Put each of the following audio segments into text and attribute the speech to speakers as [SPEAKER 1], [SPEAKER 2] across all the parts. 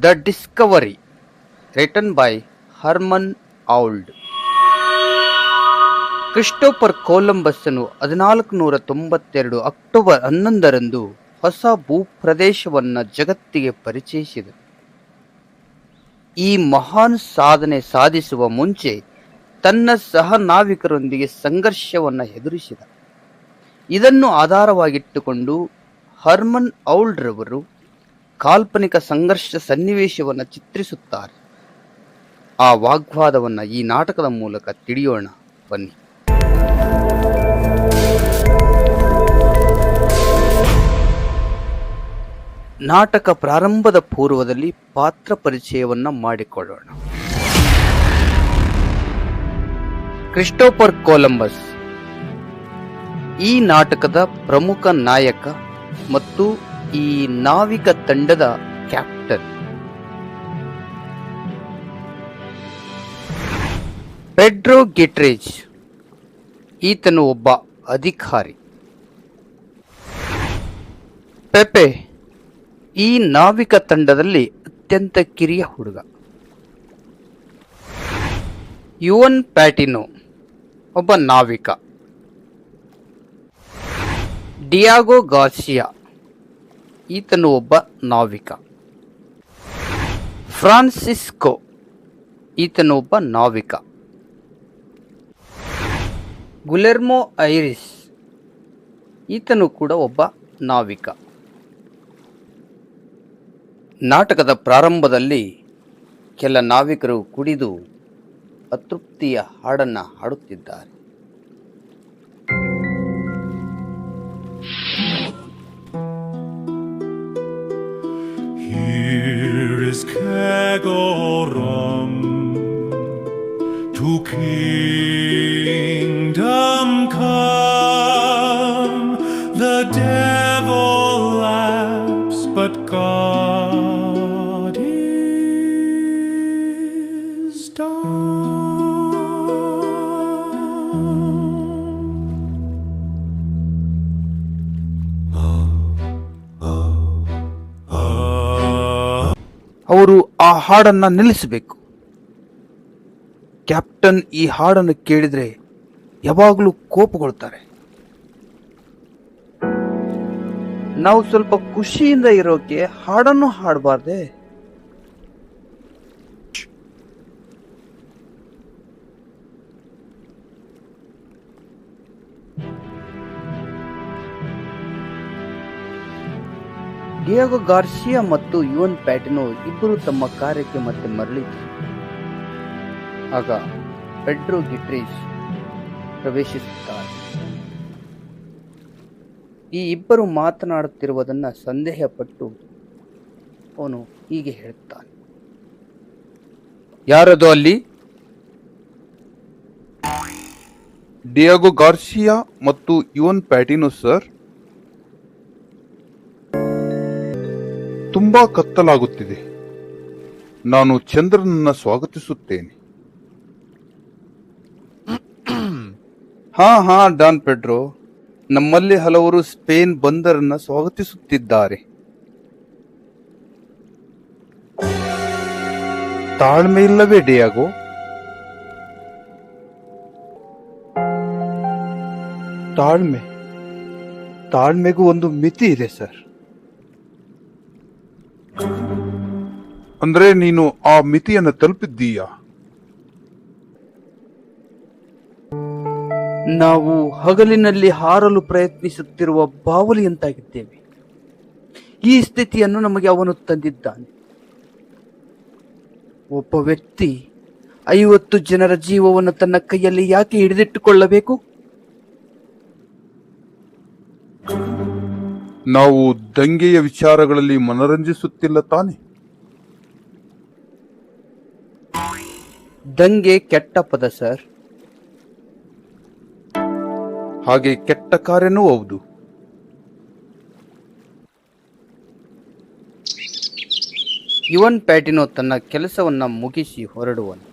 [SPEAKER 1] The discovery, written by Herman Auld. Christopher ಕೊಲಂಬಸ್ಸನು 1492 October 11ರಂದು ಹೊಸ ಭೂಪ್ರದೇಶವನ್ನು ಜಗತ್ತಿಗೆ ಪರಿಚಯಿಸಿದರು. ಈ ಮಹಾನ್ ಸಾಧನೆ ಸಾಧಿಸುವ ಮುಂಚೆ ತನ್ನ ಸಹ ನಾವಿಕರೊಂದಿಗೆ ಸಂಘರ್ಷವನ್ನು ಎದುರಿಸಿದ. ಇದನ್ನು ಆಧಾರವಾಗಿಟ್ಟುಕೊಂಡು ಹರ್ಮನ್ ಔಲ್ಡ್ ರವರು ಕಾಲ್ಪನಿಕ ಸಂಘರ್ಷ ಸನ್ನಿವೇಶವನ್ನು ಚಿತ್ರಿಸುತ್ತಾರೆ. ಆ ವಾಗ್ವಾದವನ್ನು ಈ ನಾಟಕದ ಮೂಲಕ ತಿಳಿಯೋಣ ಬನ್ನಿ. ನಾಟಕ ಪ್ರಾರಂಭದ ಪೂರ್ವದಲ್ಲಿ ಪಾತ್ರ ಪರಿಚಯವನ್ನ ಮಾಡಿಕೊಳ್ಳೋಣ. ಕ್ರಿಸ್ಟೋಫರ್ ಕೊಲಂಬಸ್ ಈ ನಾಟಕದ ಪ್ರಮುಖ ನಾಯಕ ಮತ್ತು ಈ ನಾವಿಕ ತಂಡದ ಕ್ಯಾಪ್ಟನ್. ಪೆಡ್ರೋ ಗಿಟ್ರೇಜ್ ಈತನು ಒಬ್ಬ ಅಧಿಕಾರಿ. ಪೆಪೆ ಈ ನಾವಿಕ ತಂಡದಲ್ಲಿ ಅತ್ಯಂತ ಕಿರಿಯ ಹುಡುಗ. ಯುವನ್ ಪ್ಯಾಟಿನೋ ಒಬ್ಬ ನಾವಿಕ. ಡಿಯಾಗೋ ಗಾರ್ಸಿಯಾ ಈತನು ಒಬ್ಬ ನಾವಿಕ. ಫ್ರಾನ್ಸಿಸ್ಕೋ ಈತನು ಒಬ್ಬ ನಾವಿಕ. ಗುಲೆರ್ಮೋ ಐರಿಸ್ ಈತನು ಕೂಡ ಒಬ್ಬ ನಾವಿಕ. ನಾಟಕದ ಪ್ರಾರಂಭದಲ್ಲಿ ಕೆಲ ನಾವಿಕರು ಕುಡಿದು ಅತೃಪ್ತಿಯ ಹಾಡನ್ನು ಹಾಡುತ್ತಿದ್ದಾರೆ.
[SPEAKER 2] Here is Kegorum, to kingdom come. The devil laughs, but God is
[SPEAKER 1] ಅವರು ಆ ಹಾಡನ್ನ ನಿಲ್ಲಿಸಬೇಕು. ಕ್ಯಾಪ್ಟನ್ ಈ ಹಾಡನ್ನು ಕೇಳಿದ್ರೆ ಯಾವಾಗಲೂ ಕೋಪಗೊಳ್ತಾರೆ. ನಾವು ಸ್ವಲ್ಪ ಖುಷಿಯಿಂದ ಇರೋಕೆ ಹಾಡನ್ನು ಹಾಡಬಾರ್ದೆ? ಡಿಯಾಗೋ ಗಾರ್ಸಿಯಾ ಮತ್ತು ಯುವನ್ ಪ್ಯಾಟಿನೋ ಇಬ್ಬರು ತಮ್ಮ ಕಾರ್ಯಕ್ಕೆ ಮತ್ತೆ ಮರಳಿದರು. ಆಗ ಪೆಡ್ರೋ ಗಿಟ್ರೇಜ್ ಪ್ರವೇಶಿಸುತ್ತಾರೆ. ಈ ಇಬ್ಬರು ಮಾತನಾಡುತ್ತಿರುವುದನ್ನ ಸಂದೇಹ ಪಟ್ಟು ಅವನು ಹೀಗೆ ಹೇಳುತ್ತಾನೆ, ಯಾರದು ಅಲ್ಲಿ?
[SPEAKER 3] ಡಿಯಾಗೋ ಗಾರ್ಸಿಯಾ ಮತ್ತು ಯುವನ್ ಪ್ಯಾಟಿನೋ ಸರ್. ತುಂಬಾ ಕತ್ತಲಾಗುತ್ತಿದೆ. ನಾನು ಚಂದ್ರನನ್ನ ಸ್ವಾಗತಿಸುತ್ತೇನೆ.
[SPEAKER 1] ಹಾ ಡಾನ್ ಪೆಡ್ರೋ, ನಮ್ಮಲ್ಲಿ ಹಲವರು ಸ್ಪೇನ್ ಬಂದರನ್ನ ಸ್ವಾಗತಿಸುತ್ತಿದ್ದಾರೆ.
[SPEAKER 3] ತಾಳ್ಮೆ ಇಲ್ಲವೇ ಡಿಯಾಗೋ?
[SPEAKER 1] ತಾಳ್ಮೆಗೂ ಒಂದು ಮಿತಿ ಇದೆ ಸರ್.
[SPEAKER 3] ಅಂದ್ರೆ ನೀನು ಆ ಮಿತಿಯನ್ನು ತಲುಪಿದ್ದೀಯಾ?
[SPEAKER 1] ನಾವು ಹಗಲಿನಲ್ಲಿ ಹಾರಲು ಪ್ರಯತ್ನಿಸುತ್ತಿರುವ ಬಾವಲಿಯಂತಾಗಿದ್ದೇವೆ. ಈ ಸ್ಥಿತಿಯನ್ನು ನಮಗೆ ಅವನು ತಂದಿದ್ದಾನೆ. ಒಬ್ಬ ವ್ಯಕ್ತಿ 50 ಜನರ ಜೀವವನ್ನು ತನ್ನ ಕೈಯಲ್ಲಿ ಯಾಕೆ ಹಿಡಿದಿಟ್ಟುಕೊಳ್ಳಬೇಕು?
[SPEAKER 3] ನಾವು ದಂಗೆಯ ವಿಚಾರಗಳಲ್ಲಿ ಮನರಂಜಿಸುತ್ತಿಲ್ಲ ತಾನೆ?
[SPEAKER 1] ದಂಗೆ ಕೆಟ್ಟ ಪದ ಸರ್.
[SPEAKER 3] ಹಾಗೆ ಕೆಟ್ಟ ಕಾರ್ಯನೂ ಹೌದು.
[SPEAKER 1] ಯುವನ್ ಪ್ಯಾಟಿನೋ ತನ್ನ ಕೆಲಸವನ್ನ ಮುಗಿಸಿ ಹೊರಡುವನು.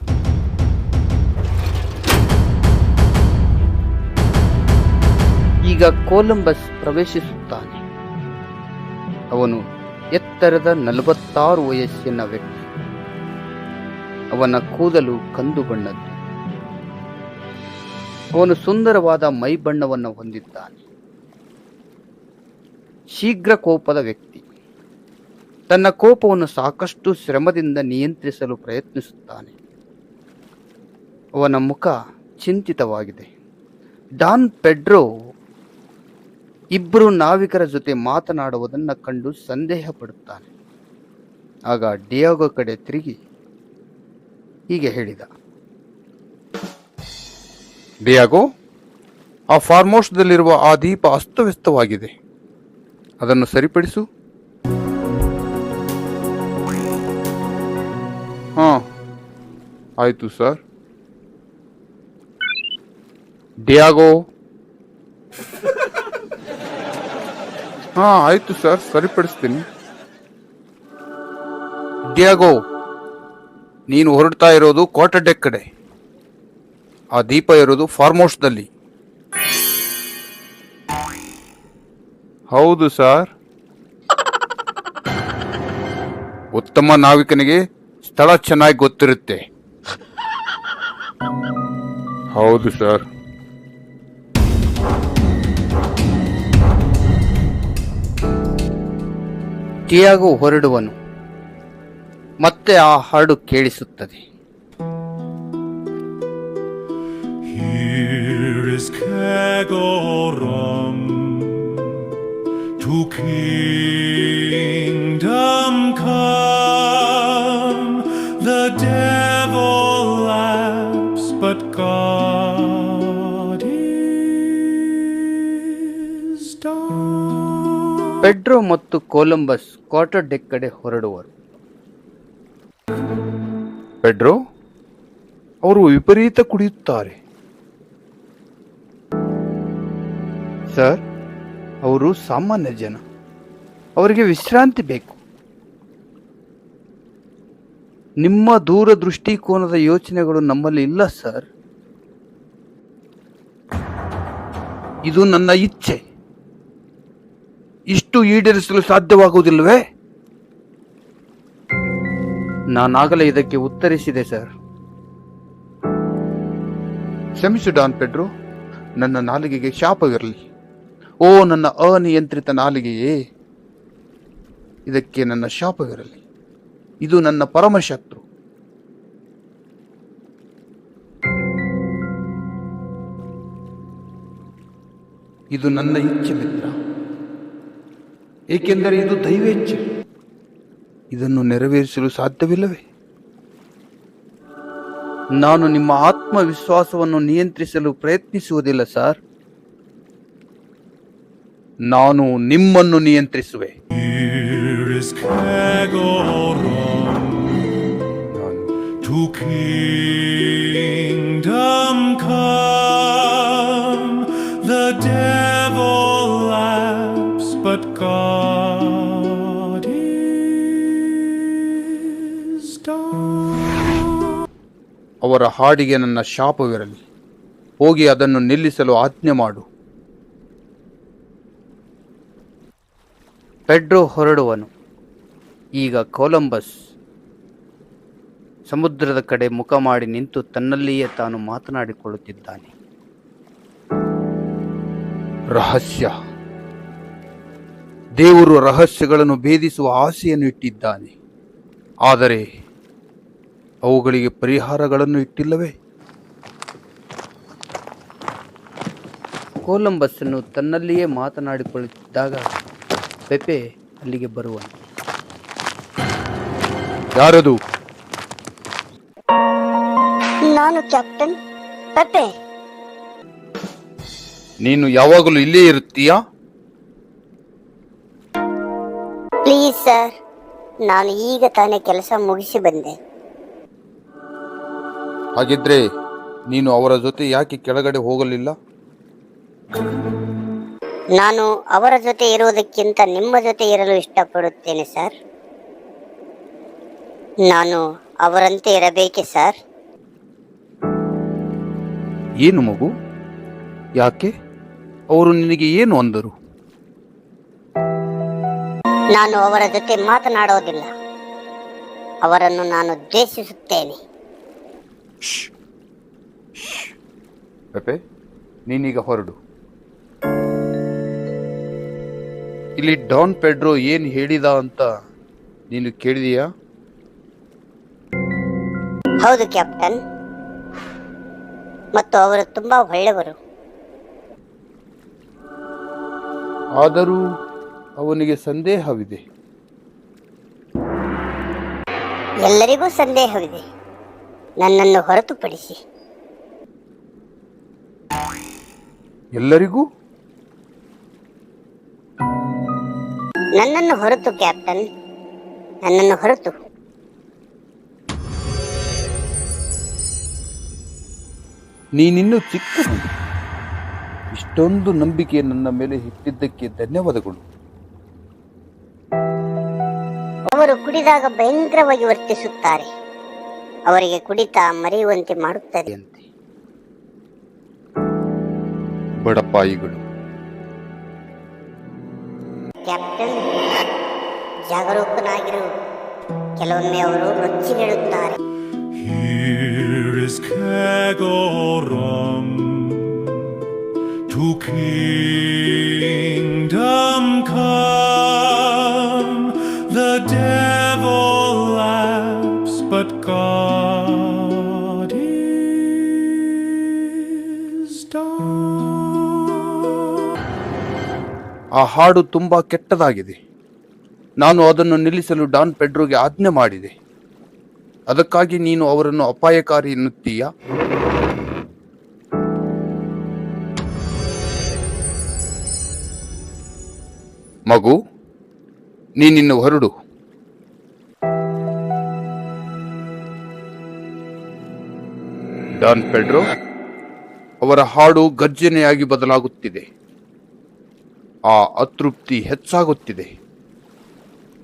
[SPEAKER 1] ಈಗ ಕೊಲಂಬಸ್ ಪ್ರವೇಶಿಸುತ್ತಾನೆ. ಅವನು ಎತ್ತರದ 46 ವಯಸ್ಸಿನ ವ್ಯಕ್ತಿ. ಅವನ ಕೂದಲು ಕಂದು ಬಣ್ಣದ್ದು. ಅವನು ಸುಂದರವಾದ ಮೈ ಬಣ್ಣವನ್ನು ಹೊಂದಿದ್ದಾನೆ. ಶೀಘ್ರ ಕೋಪದ ವ್ಯಕ್ತಿ. ತನ್ನ ಕೋಪವನ್ನು ಸಾಕಷ್ಟು ಶ್ರಮದಿಂದ ನಿಯಂತ್ರಿಸಲು ಪ್ರಯತ್ನಿಸುತ್ತಾನೆ. ಅವನ ಮುಖ ಚಿಂತಿತವಾಗಿದೆ. ಡಾನ್ ಪೆಡ್ರೋ ಇಬ್ಬರು ನಾವಿಕರ ಜೊತೆ ಮಾತನಾಡುವುದನ್ನು ಕಂಡು ಸಂದೇಹ ಪಡುತ್ತಾನೆ. ಆಗ ಡಿಯಾಗೋ ಕಡೆ ತಿರುಗಿ ಹೀಗೆ ಹೇಳಿದ,
[SPEAKER 3] ಡಿಯಾಗೋ, ಆ ಫಾರ್ಮ್ ಹೌಸ್ದಲ್ಲಿರುವ ಆ ದೀಪ ಅಸ್ತವ್ಯಸ್ತವಾಗಿದೆ. ಅದನ್ನು ಸರಿಪಡಿಸು. ಹಾ, ಆಯ್ತು ಸರ್. ಡಿಯಾಗೋ. ಹಾ, ಆಯ್ತು ಸರ್, ಸರಿಪಡಿಸ್ತೀನಿ. ಡಿಯಾಗೋ, ನೀನು ಹೊರಡ್ತಾ ಇರೋದು ಕ್ವಾರ್ಟರ್ ಡೆಕ್ ಕಡೆ. ಆ ದೀಪ ಇರೋದು ಫಾರ್ಮ್ ಹೌಸ್ದಲ್ಲಿ. ಹೌದು ಸರ್. ಉತ್ತಮ ನಾವಿಕನಿಗೆ ಸ್ಥಳ ಚೆನ್ನಾಗಿ ಗೊತ್ತಿರುತ್ತೆ. ಹೌದು ಸರ್.
[SPEAKER 1] ಟಿಯಾಗೋ ಹೊರಡುವನು. ಮತ್ತೆ ಆ ಹಾಡು ಕೇಳಿಸುತ್ತದೆ.
[SPEAKER 2] Here is Kegorom, to kingdom come. The devil laughs, but God is done.
[SPEAKER 1] Pedro ಮತ್ತು ಕೊಲಂಬಸ್ ಕ್ವಾರ್ಟರ್ ಡೆಕ್ ಕಡೆ ಹೊರಡುವರು.
[SPEAKER 3] ಪೆಡ್ರೋ, ಅವರು ವಿಪರೀತ ಕುಡಿಯುತ್ತಾರೆ.
[SPEAKER 1] ಸರ್, ಅವರು ಸಾಮಾನ್ಯ ಜನ. ಅವರಿಗೆ ವಿಶ್ರಾಂತಿ ಬೇಕು. ನಿಮ್ಮ ದೂರದೃಷ್ಟಿಕೋನದ ಯೋಚನೆಗಳು ನಮ್ಮಲ್ಲಿ ಇಲ್ಲ ಸರ್.
[SPEAKER 3] ಇದು ನನ್ನ ಇಚ್ಛೆ. ಇಷ್ಟು ಈಡೇರಿಸಲು ಸಾಧ್ಯವಾಗುವುದಿಲ್ಲವೇ?
[SPEAKER 1] ನಾನಾಗಲೇ ಇದಕ್ಕೆ ಉತ್ತರಿಸಿದೆ ಸರ್.
[SPEAKER 3] ಕ್ಷಮಿಸು ಡಾನ್ ಪೆಡ್ರೋ, ನನ್ನ ನಾಲಿಗೆಗೆ ಶಾಪವಿರಲಿ. ಓ ನನ್ನ ಅನಿಯಂತ್ರಿತ ನಾಲಿಗೆಯೇ, ಇದಕ್ಕೆ ನನ್ನ ಶಾಪವಿರಲಿ. ಇದು ನನ್ನ ಪರಮಶತ್ರು. ಇದು ನನ್ನ ಇಚ್ಛೆ ಮಿತ್ರ, ಏಕೆಂದರೆ ಇದು ದೈವೇಚ್ಛೆ. ಇದನ್ನು ನೆರವೇರಿಸಲು ಸಾಧ್ಯವಿಲ್ಲವೇ?
[SPEAKER 1] ನಾನು ನಿಮ್ಮ ಆತ್ಮವಿಶ್ವಾಸವನ್ನು ನಿಯಂತ್ರಿಸಲು ಪ್ರಯತ್ನಿಸುವುದಿಲ್ಲ ಸರ್.
[SPEAKER 3] ನಾನು ನಿಮ್ಮನ್ನು ನಿಯಂತ್ರಿಸುವೆ.
[SPEAKER 2] Here is Kegorom, to kingdom come. The devil laughs, but God is done.
[SPEAKER 3] ಅವರ ಹಾಡಿಗೆ ನನ್ನ ಶಾಪವಿರಲಿ. ಹೋಗಿ ಅದನ್ನು ನಿಲ್ಲಿಸಲು ಆಜ್ಞೆ ಮಾಡು.
[SPEAKER 1] ಪೆಡ್ರೋ ಹೊರಡುವನು. ಈಗ ಕೊಲಂಬಸ್ ಸಮುದ್ರದ ಕಡೆ ಮುಖ ಮಾಡಿ ನಿಂತು ತನ್ನಲ್ಲಿಯೇ ತಾನು ಮಾತನಾಡಿಕೊಳ್ಳುತ್ತಿದ್ದಾನೆ.
[SPEAKER 3] ರಹಸ್ಯ. ದೇವರು ರಹಸ್ಯಗಳನ್ನು ಭೇದಿಸುವ ಆಸೆಯನ್ನು ಇಟ್ಟಿದ್ದಾನೆ. ಆದರೆ ಅವುಗಳಿಗೆ ಪರಿಹಾರಗಳನ್ನು ಇಟ್ಟಿಲ್ಲವೇ?
[SPEAKER 1] ಕೊಲಂಬಸ್ಸನ್ನು ತನ್ನಲ್ಲಿಯೇ ಮಾತನಾಡಿಕೊಳ್ಳುತ್ತಿದ್ದಾಗ ಪೆಪೆ ಅಲ್ಲಿಗೆ ಬರುವನು.
[SPEAKER 3] ಯಾರದು?
[SPEAKER 4] ನಾನು ಕ್ಯಾಪ್ಟನ್ ಪೆಪೆ.
[SPEAKER 3] ನೀನು ಯಾವಾಗಲೂ ಇಲ್ಲೇ ಇರುತ್ತೀಯಾ?
[SPEAKER 4] ಪ್ಲೀಸ್ ಸರ್, ನಾನು ಈಗ ತಾನೇ ಕೆಲಸ ಮುಗಿಸಿ ಬಂದೆ.
[SPEAKER 3] ಹಾಗಿದ್ರೆ ನೀನು ಅವರ ಜೊತೆ ಯಾಕೆ ಕೆಳಗಡೆ ಹೋಗಲಿಲ್ಲ?
[SPEAKER 4] ನಾನು ಅವರ ಜೊತೆ ಇರುವುದಕ್ಕಿಂತ ನಿಮ್ಮ ಜೊತೆ ಇರಲು ಇಷ್ಟಪಡುತ್ತೇನೆ ಸರ್. ನಾನು ಅವರಂತೆ ಇರಬೇಕೆ ಸರ್?
[SPEAKER 3] ಏನು ಮಗು, ಯಾಕೆ? ಅವರು ನಿನಗೆ ಏನು ಅಂದರು?
[SPEAKER 4] ನಾನು ಅವರ ಜೊತೆ ಮಾತನಾಡೋದಿಲ್ಲ. ಅವರನ್ನು ನಾನು ದ್ವೇಷಿಸುತ್ತೇನೆ.
[SPEAKER 3] ಪೆಪೆ, ನೀನೀಗ ಹೊರಡು. ಇಲ್ಲಿ ಡಾನ್ ಪೆಡ್ರೋ ಏನ್ ಹೇಳಿದ ಅಂತ ನೀನು ಕೇಳಿದೀಯಾ?
[SPEAKER 4] ಹೌದು ಕ್ಯಾಪ್ಟನ್, ಮತ್ತು ಅವರು ತುಂಬಾ ಒಳ್ಳೆಯವರು.
[SPEAKER 3] ಆದರೂ ಅವನಿಗೆ ಸಂದೇಹವಿದೆ.
[SPEAKER 4] ಎಲ್ಲರಿಗೂ ಸಂದೇಹವಿದೆ, ನನ್ನನ್ನು ಹೊರತುಪಡಿಸಿ.
[SPEAKER 3] ಎಲ್ಲರಿಗೂ?
[SPEAKER 4] ನನ್ನನ್ನು ಹೊರತು ಕ್ಯಾಪ್ಟನ್, ನನ್ನನ್ನು ಹೊರತು.
[SPEAKER 3] ನೀನಿನ್ನೂ ಚಿಕ್ಕದು. ಇಷ್ಟೊಂದು ನಂಬಿಕೆ ನನ್ನ ಮೇಲೆ ಇಟ್ಟಿದ್ದಕ್ಕೆ ಧನ್ಯವಾದಗಳು.
[SPEAKER 4] ಅವರು ಕುಡಿದಾಗ ಭಯಂಕರವಾಗಿ ವರ್ತಿಸುತ್ತಾರೆ. ಅವರಿಗೆ ಕುಡಿತ ಮರೆಯುವಂತೆ ಮಾಡುತ್ತದೆ.
[SPEAKER 3] ಅಂತೆ ಬಡಪಾಯಿಗಳು.
[SPEAKER 4] ಕ್ಯಾಪ್ಟನ್, ಜಾಗರೂಕನಾಗಿರು. ಕೆಲವೊಮ್ಮೆ ಅವರು ರೊಚ್ಚಿಗೇಳುತ್ತಾರೆ.
[SPEAKER 2] Here is Kegorum, to kingdom come. The devil laughs, but God is done.
[SPEAKER 3] ಆ ಹಾಡು ತುಂಬಾ ಕೆಟ್ಟದಾಗಿದೆ. ನಾನು ಅದನ್ನು ನಿಲ್ಲಿಸಲು ಡಾನ್ ಪೆಡ್ರೋಗೆ ಆಜ್ಞೆ ಮಾಡಿದೆ. ಅದಕ್ಕಾಗಿ ನೀನು ಅವರನ್ನು ಅಪಾಯಕಾರಿ ಎನ್ನುತ್ತೀಯಾ? ಮಗು, ನೀನಿನ್ನು ಹೊರಡು. ಡಾನ್ ಪೆಡ್ರೋ, ಅವರ ಹಾಡು ಗರ್ಜನೆಯಾಗಿ ಬದಲಾಗುತ್ತಿದೆ. ಆ ಅತೃಪ್ತಿ ಹೆಚ್ಚಾಗುತ್ತಿದೆ.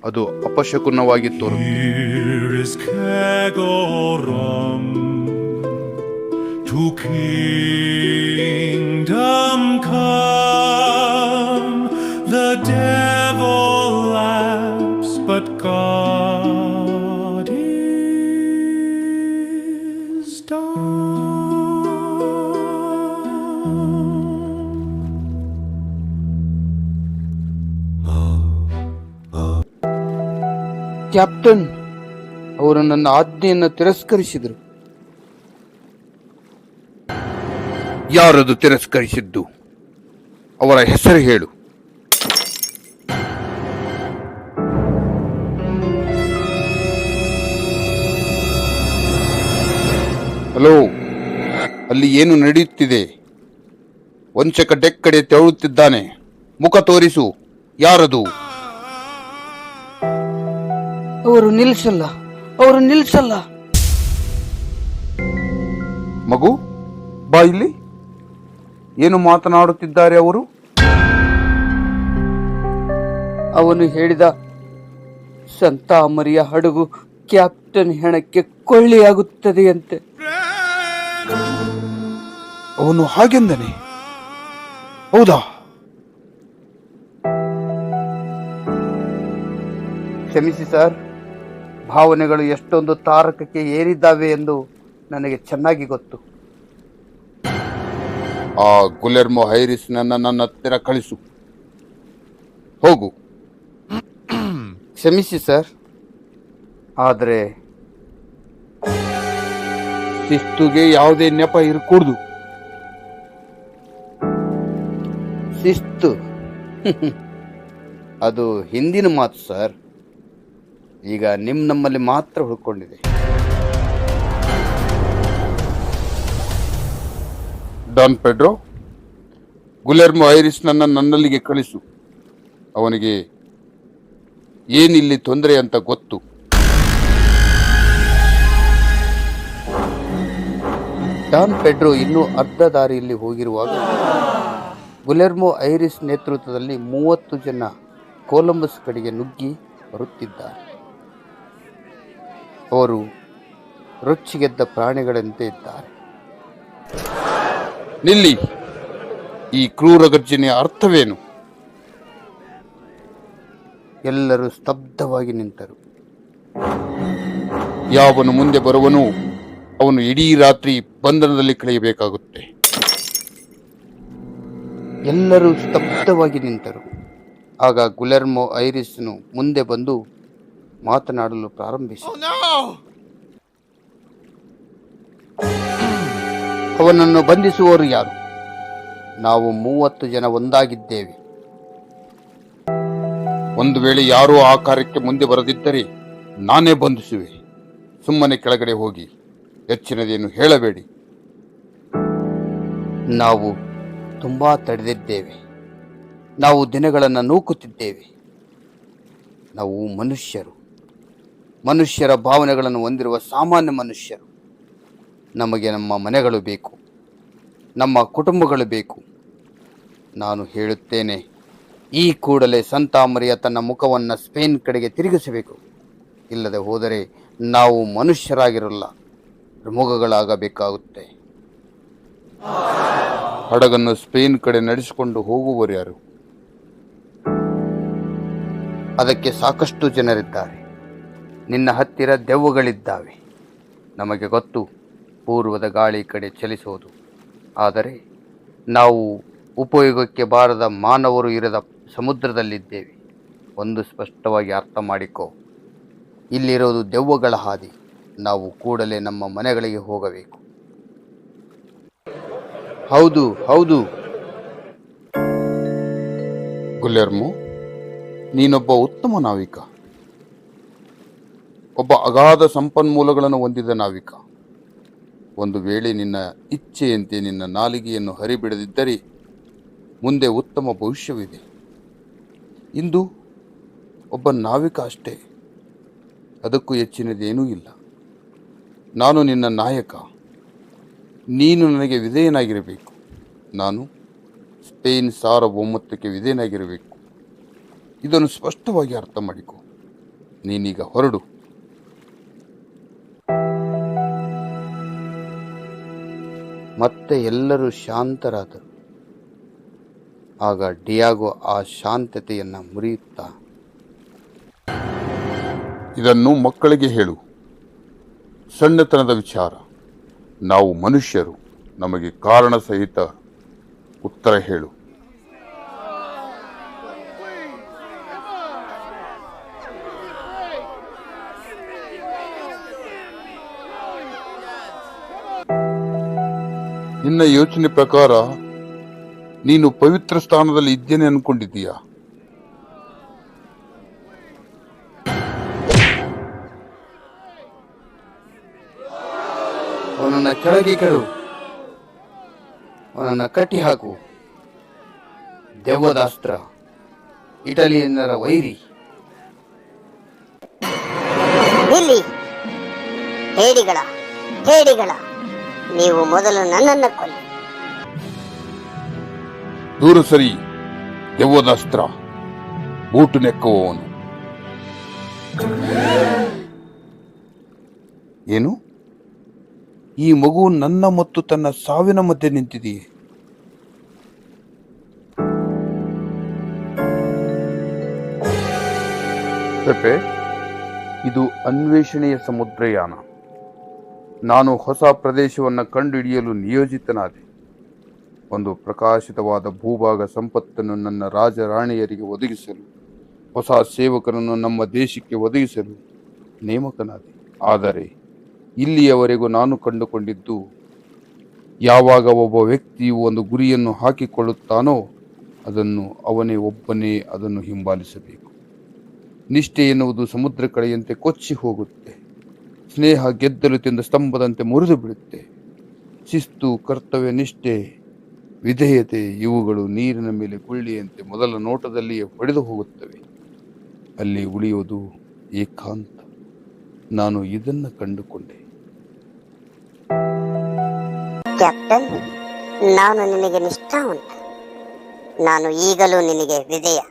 [SPEAKER 3] ಅದು ಅಪಶಕುನವಾಗಿ ತೋರುತ್ತಿದೆ.
[SPEAKER 2] Here is Kegorum, to kingdom come. The devil laughs, but God is done.
[SPEAKER 3] Captain, ಅವರು ನನ್ನ ಆಜ್ಞೆಯನ್ನು ತಿರಸ್ಕರಿಸಿದರು. ಯಾರದು ತಿರಸ್ಕರಿಸಿದ್ದು? ಅವರ ಹೆಸರು ಹೇಳು. ಹಲೋ, ಅಲ್ಲಿ ಏನು ನಡೆಯುತ್ತಿದೆ? ವಂಚಕ ಡೆಕ್ ಕಡೆ ತೆರಳುತ್ತಿದ್ದಾನೆ. ಮುಖ ತೋರಿಸು. ಯಾರದು?
[SPEAKER 1] ಅವರು ನಿಲ್ಲಿಸಲ್ಲ, ಅವರು ನಿಲ್ಲಿಸಲ್ಲ.
[SPEAKER 3] ಮಗು, ಬಾ ಇಲ್ಲಿ. ಏನು ಮಾತನಾಡುತ್ತಿದ್ದಾರೆ ಅವರು?
[SPEAKER 1] ಅವನು ಹೇಳಿದ ಸಂತಾ ಮರಿಯ ಹಡಗು ಕ್ಯಾಪ್ಟನ್ ಹೆಣಕ್ಕೆ ಕೊಳ್ಳಿಯಾಗುತ್ತದೆಯಂತೆ.
[SPEAKER 3] ಅವನು ಹಾಗೆಂದನೆ? ಹೌದಾ?
[SPEAKER 1] ಕ್ಷಮಿಸಿ ಸರ್, ಭಾವನೆಗಳು ಎಷ್ಟೊಂದು ತಾರಕಕ್ಕೆ ಏರಿದ್ದಾವೆ ಎಂದು ನನಗೆ ಚೆನ್ನಾಗಿ ಗೊತ್ತು.
[SPEAKER 3] ಆ ಗುಲೆರ್ಮೋ ಹೈರಿಸ್ ನನ್ನ ಹತ್ತಿರ ಕಳಿಸು. ಹೋಗು.
[SPEAKER 1] ಕ್ಷಮಿಸಿ ಸರ್, ಆದರೆ
[SPEAKER 3] ಶಿಸ್ತುಗೆ ಯಾವುದೇ ನೆಪ ಇರಕೂಡ್ದು.
[SPEAKER 1] ಶಿಸ್ತು ಅದು ಹಿಂದಿನ ಮಾತು ಸರ್. ಈಗ ನಮ್ಮಲ್ಲಿ ಮಾತ್ರ ಉಳ್ಕೊಂಡಿದೆ.
[SPEAKER 3] ಡಾನ್ ಪೆಡ್ರೋ, ಗುಲೆರ್ಮೋ ಐರಿಸ್ ನನ್ನಲ್ಲಿಗೆ ಕಳಿಸು. ಅವನಿಗೆ ಏನಿಲ್ಲಿ ತೊಂದರೆ ಅಂತ ಗೊತ್ತು.
[SPEAKER 1] ಡಾನ್ ಪೆಡ್ರೋ ಇನ್ನೂ ಅರ್ಧ ದಾರಿಯಲ್ಲಿ ಹೋಗಿರುವಾಗ ಗುಲೆರ್ಮೋ ಐರಿಸ್ ನೇತೃತ್ವದಲ್ಲಿ 30 ಜನ ಕೊಲಂಬಸ್ ಕಡೆಗೆ ನುಗ್ಗಿ ಬರುತ್ತಿದ್ದಾರೆ. ಅವರು ರೊಚ್ಚಿಗೆದ್ದ ಪ್ರಾಣಿಗಳಂತೆ ಇದ್ದಾರೆ.
[SPEAKER 3] ನಿಲ್ಲಿ. ಈ ಕ್ರೂರ ಗರ್ಜನೆಯ ಅರ್ಥವೇನು?
[SPEAKER 1] ಎಲ್ಲರೂ ಸ್ತಬ್ಧವಾಗಿ ನಿಂತರು.
[SPEAKER 3] ಯಾವನು ಮುಂದೆ ಬರುವನು ಅವನು ಇಡೀ ರಾತ್ರಿ ಬಂಧನದಲ್ಲಿ ಕಳೆಯಬೇಕಾಗುತ್ತೆ.
[SPEAKER 1] ಎಲ್ಲರೂ ಸ್ತಬ್ಧವಾಗಿ ನಿಂತರು. ಆಗ ಗುಲೆರ್ಮೋ ಐರಿಸ್ನು ಮುಂದೆ ಬಂದು ಮಾತನಾಡಲು ಪ್ರಾರಂಭಿಸಿದ. ಅವನನ್ನು ಬಂಧಿಸುವವರು ಯಾರು? ನಾವು 30 ಜನ ಒಂದಾಗಿದ್ದೇವೆ.
[SPEAKER 3] ಒಂದು ವೇಳೆ ಯಾರೂ ಆ ಕಾರ್ಯಕ್ಕೆ ಮುಂದೆ ಬರದಿದ್ದರೆ ನಾನೇ ಬಂಧಿಸುವೆ. ಸುಮ್ಮನೆ ಕೆಳಗಡೆ ಹೋಗಿ ಹೆಚ್ಚಿನದೇನು ಹೇಳಬೇಡಿ.
[SPEAKER 1] ನಾವು ತುಂಬಾ ತಡೆದಿದ್ದೇವೆ. ನಾವು ದಿನಗಳನ್ನು ನೂಕುತ್ತಿದ್ದೇವೆ. ನಾವು ಮನುಷ್ಯರ ಭಾವನೆಗಳನ್ನು ಹೊಂದಿರುವ ಸಾಮಾನ್ಯ ಮನುಷ್ಯರು. ನಮಗೆ ನಮ್ಮ ಮನೆಗಳು ಬೇಕು, ನಮ್ಮ ಕುಟುಂಬಗಳು ಬೇಕು. ನಾನು ಹೇಳುತ್ತೇನೆ, ಈ ಕೂಡಲೇ ಸಂತಾ ಮರಿಯ ತನ್ನ ಮುಖವನ್ನು ಸ್ಪೇನ್ ಕಡೆಗೆ ತಿರುಗಿಸಬೇಕು. ಇಲ್ಲದೆ ಹೋದರೆ ನಾವು ಮನುಷ್ಯರಾಗಿರಲ್ಲ, ಮೃಗಗಳಾಗಬೇಕಾಗುತ್ತೆ.
[SPEAKER 3] ಹಡಗನ್ನು ಸ್ಪೇನ್ ಕಡೆ ನಡೆಸಿಕೊಂಡು ಹೋಗುವವರು ಯಾರು?
[SPEAKER 1] ಅದಕ್ಕೆ ಸಾಕಷ್ಟು ಜನರಿದ್ದಾರೆ. ನಿನ್ನ ಹತ್ತಿರ ದೆವ್ವಗಳಿದ್ದಾವೆ. ನಮಗೆ ಗೊತ್ತು, ಪೂರ್ವದ ಗಾಳಿ ಕಡೆ ಚಲಿಸೋದು. ಆದರೆ ನಾವು ಉಪಯೋಗಕ್ಕೆ ಬಾರದ ಮಾನವರು ಇರದ ಸಮುದ್ರದಲ್ಲಿದ್ದೇವೆ. ಒಂದು ಸ್ಪಷ್ಟವಾಗಿ ಅರ್ಥ ಮಾಡಿಕೋ, ಇಲ್ಲಿರೋದು ದೆವ್ವಗಳ ಹಾದಿ. ನಾವು ಕೂಡಲೇ ನಮ್ಮ ಮನೆಗಳಿಗೆ ಹೋಗಬೇಕು. ಹೌದು ಹೌದು.
[SPEAKER 3] ಗುಲೆರ್ಮೋ, ನೀನೊಬ್ಬ ಉತ್ತಮ ನಾವಿಕ, ಒಬ್ಬ ಅಗಾಧ ಸಂಪನ್ಮೂಲಗಳನ್ನು ಹೊಂದಿದ ನಾವಿಕ. ಒಂದು ವೇಳೆ ನಿನ್ನ ಇಚ್ಛೆಯಂತೆ ನಿನ್ನ ನಾಲಿಗೆಯನ್ನು ಹರಿಬಿಡದಿದ್ದರೆ ಮುಂದೆ ಉತ್ತಮ ಭವಿಷ್ಯವಿದೆ. ಇಂದು ಒಬ್ಬ ನಾವಿಕ ಅಷ್ಟೇ, ಅದಕ್ಕೂ ಹೆಚ್ಚಿನದೇನೂ ಇಲ್ಲ. ನಾನು ನಿನ್ನ ನಾಯಕ. ನೀನು ನನಗೆ ವಿಧೇಯನಾಗಿರಬೇಕು. ನಾನು ಸ್ಪೇನ್ ಸಾರ್ವಭೌಮತ್ವಕ್ಕೆ ವಿಧೇಯನಾಗಿರಬೇಕು. ಇದನ್ನು ಸ್ಪಷ್ಟವಾಗಿ ಅರ್ಥ ಮಾಡಿಕೊ. ನೀನೀಗ ಹೊರಡು.
[SPEAKER 1] ಮತ್ತೆ ಎಲ್ಲರೂ ಶಾಂತರಾದರು. ಆಗ ಡಿಯಾಗೋ ಆ ಶಾಂತತೆಯನ್ನು ಮುರಿಯುತ್ತಾ,
[SPEAKER 3] ಇದನ್ನು ಮಕ್ಕಳಿಗೆ ಹೇಳು. ಸಣ್ಣತನದ ವಿಚಾರ. ನಾವು ಮನುಷ್ಯರು. ನಮಗೆ ಕಾರಣ ಸಹಿತ ಉತ್ತರ ಹೇಳು. ನಿನ್ನ ಯೋಚನೆ ಪ್ರಕಾರ ನೀನು ಪವಿತ್ರ ಸ್ಥಾನದಲ್ಲಿ ಇದ್ದೇನೆ ಅನ್ಕೊಂಡಿದ್ದೀಯಾ?
[SPEAKER 1] ಅವನನ್ನು ಕೆಳಗೆ ಕೆಡು, ಅವನನ್ನು ಕಟ್ಟಿ ಹಾಕು. ದೆವ್ವದ ಅಸ್ತ್ರ, ಇಟಲಿಯನ್ನರ ವೈರಿ.
[SPEAKER 4] ಇಲ್ಲಿ ಹೇಡಿಗಳ ನೀವು ಮೊದಲು ನನ್ನನ್ನು ಕೊಲ್ಲಿ.
[SPEAKER 3] ದೂರ ಸರಿ. ದೆವ್ವದ ಅಸ್ತ್ರ, ಬೂಟು ನೆಕ್ಕುವವನು. ಏನು? ಈ ಮಗು ನನ್ನ ಮತ್ತು ತನ್ನ ಸಾವಿನ ಮಧ್ಯೆ ನಿಂತಿದೆಯೇ? ಪೆಪೆ, ಇದು ಅನ್ವೇಷಣೆಯ ಸಮುದ್ರಯಾನ. ನಾನು ಹೊಸ ಪ್ರದೇಶವನ್ನು ಕಂಡುಹಿಡಿಯಲು ನಿಯೋಜಿತನಾದೆ. ಒಂದು ಪ್ರಕಾಶಿತವಾದ ಭೂಭಾಗ ಸಂಪತ್ತನ್ನು ನನ್ನ ರಾಜರಾಣಿಯರಿಗೆ ಒದಗಿಸಲು, ಹೊಸ ಸೇವಕರನ್ನು ನಮ್ಮ ದೇಶಕ್ಕೆ ಒದಗಿಸಲು ನೇಮಕನಾದೆ. ಆದರೆ ಇಲ್ಲಿಯವರೆಗೂ ನಾನು ಕಂಡುಕೊಂಡಿದ್ದು, ಯಾವಾಗ ಒಬ್ಬ ವ್ಯಕ್ತಿಯು ಒಂದು ಗುರಿಯನ್ನು ಹಾಕಿಕೊಳ್ಳುತ್ತಾನೋ ಅವನೇ ಒಬ್ಬನೇ ಅದನ್ನು ಹಿಂಬಾಲಿಸಬೇಕು. ನಿಷ್ಠೆ ಎನ್ನುವುದು ಸಮುದ್ರ ಕಡೆಯಂತೆ ಕೊಚ್ಚಿ ಹೋಗುತ್ತೆ. ಸ್ನೇಹ ಗೆದ್ದಲು ತಿಂದ ಸ್ತಂಭದಂತೆ ಮುರಿದು ಬಿಡುತ್ತೆ. ಶಿಸ್ತು, ಕರ್ತವ್ಯ ನಿಷ್ಠೆ, ವಿಧೇಯತೆ ಇವುಗಳು ನೀರಿನ ಮೇಲೆ ಗುಳ್ಳಿಯಂತೆ ಮೊದಲ ನೋಟದಲ್ಲಿಯೇ ಹೊಡೆದು ಹೋಗುತ್ತವೆ. ಅಲ್ಲಿ ಉಳಿಯೋದು ಏಕಾಂತ. ನಾನು ಇದನ್ನು ಕಂಡುಕೊಂಡೆ.
[SPEAKER 4] ಕ್ಯಾಪ್ಟನ್, ನಾನು ನಿನಗೆ ನಿಷ್ಠಾವಂತ. ನಾನು ಈಗಲೂ ನಿನಗೆ ವಿಧೇಯ,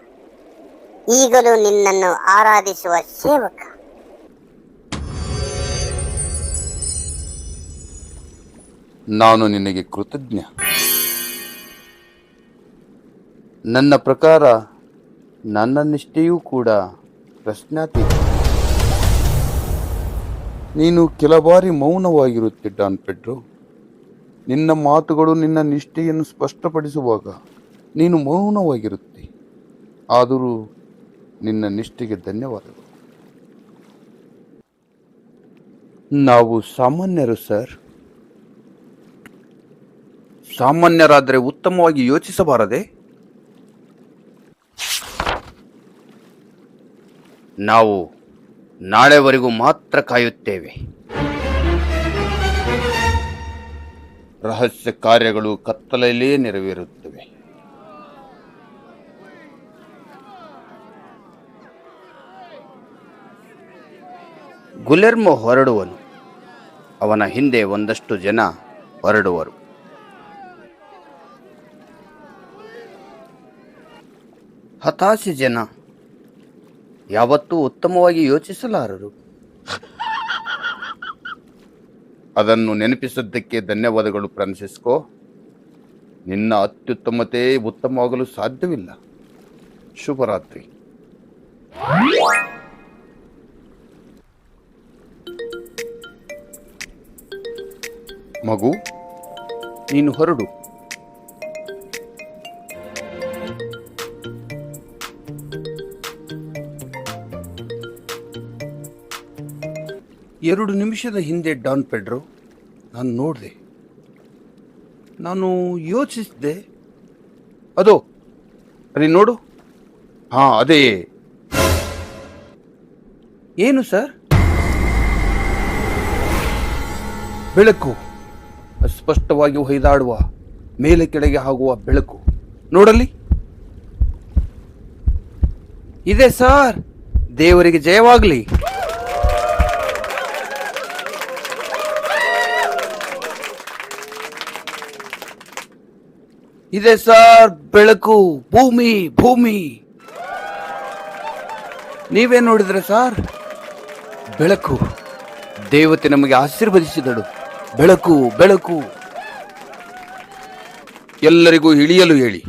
[SPEAKER 4] ಈಗಲೂ ನಿನ್ನನ್ನು ಆರಾಧಿಸುವ ಸೇವಕ.
[SPEAKER 3] ನಾನು ನಿನಗೆ ಕೃತಜ್ಞ.
[SPEAKER 1] ನನ್ನ ಪ್ರಕಾರ ನನ್ನ ನಿಷ್ಠೆಯೂ ಕೂಡ
[SPEAKER 3] ಪ್ರಶ್ನಾತೀತ. ನೀನು ಕೆಲ ಬಾರಿ ಮೌನವಾಗಿರುತ್ತಿ ಡಾನ್ ಪೆಡ್ರೋ. ನಿನ್ನ ಮಾತುಗಳು ನಿನ್ನ ನಿಷ್ಠೆಯನ್ನು ಸ್ಪಷ್ಟಪಡಿಸುವಾಗ ನೀನು ಮೌನವಾಗಿರುತ್ತಿ. ಆದರೂ ನಿನ್ನ ನಿಷ್ಠೆಗೆ ಧನ್ಯವಾದಗಳು. ನಾವು ಸಾಮಾನ್ಯರು ಸರ್. ಸಾಮಾನ್ಯರಾದರೆ ಉತ್ತಮವಾಗಿ ಯೋಚಿಸಬಾರದೆ?
[SPEAKER 1] ನಾವು ನಾಳೆವರೆಗೂ ಮಾತ್ರ ಕಾಯುತ್ತೇವೆ.
[SPEAKER 3] ರಹಸ್ಯ ಕಾರ್ಯಗಳು ಕತ್ತಲಲ್ಲೇ ನೆರವೇರುತ್ತವೆ.
[SPEAKER 1] ಗುಲೆರ್ಮೋ ಹೊರಡುವನು. ಅವನ ಹಿಂದೆ ಒಂದಷ್ಟು ಜನ ಹೊರಡುವರು. ಹತಾಶೆ ಜನ ಯಾವತ್ತೂ ಉತ್ತಮವಾಗಿ ಯೋಚಿಸಲಾರರು.
[SPEAKER 3] ಅದನ್ನು ನೆನಪಿಸಿದ್ದಕ್ಕೆ ಧನ್ಯವಾದಗಳು ಫ್ರಾನ್ಸಿಸ್ಕೋ. ನಿನ್ನ ಅತ್ಯುತ್ತಮತೆ ಉತ್ತಮವಾಗಲು ಸಾಧ್ಯವಿಲ್ಲ. ಶುಭರಾತ್ರಿ. ಮಗು, ನೀನು ಹೊರಡು.
[SPEAKER 1] ಎರಡು ನಿಮಿಷದ ಹಿಂದೆ ಡಾನ್ ಪೆಡ್ರೋ ನಾನು ನೋಡಿದೆ. ನಾನು ಯೋಚಿಸಿದೆ.
[SPEAKER 3] ಅದೋ ಅಲ್ಲಿ ನೋಡು. ಹಾ, ಅದೇ.
[SPEAKER 1] ಏನು ಸರ್?
[SPEAKER 3] ಬೆಳಕು. ಅಸ್ಪಷ್ಟವಾಗಿ ಹೊಯ್ದಾಡುವ, ಮೇಲೆ ಕೆಳಗೆ ಆಗುವ ಬೆಳಕು. ನೋಡಲಿ.
[SPEAKER 1] ಇದೆ ಸರ್. ದೇವರಿಗೆ ಜಯವಾಗಲಿ. ಇದೆ ಸರ್ ಬೆಳಕು. ಭೂಮಿ ಭೂಮಿ. ನೀವೇ ನೋಡಿದ್ರೆ ಸರ್, ಬೆಳಕು. ದೇವತೆ ನಮಗೆ ಆಶೀರ್ವದಿಸಿದಳು. ಬೆಳಕು ಬೆಳಕು.
[SPEAKER 3] ಎಲ್ಲರಿಗೂ ಇಳಿಯಲು ಹೇಳಿ.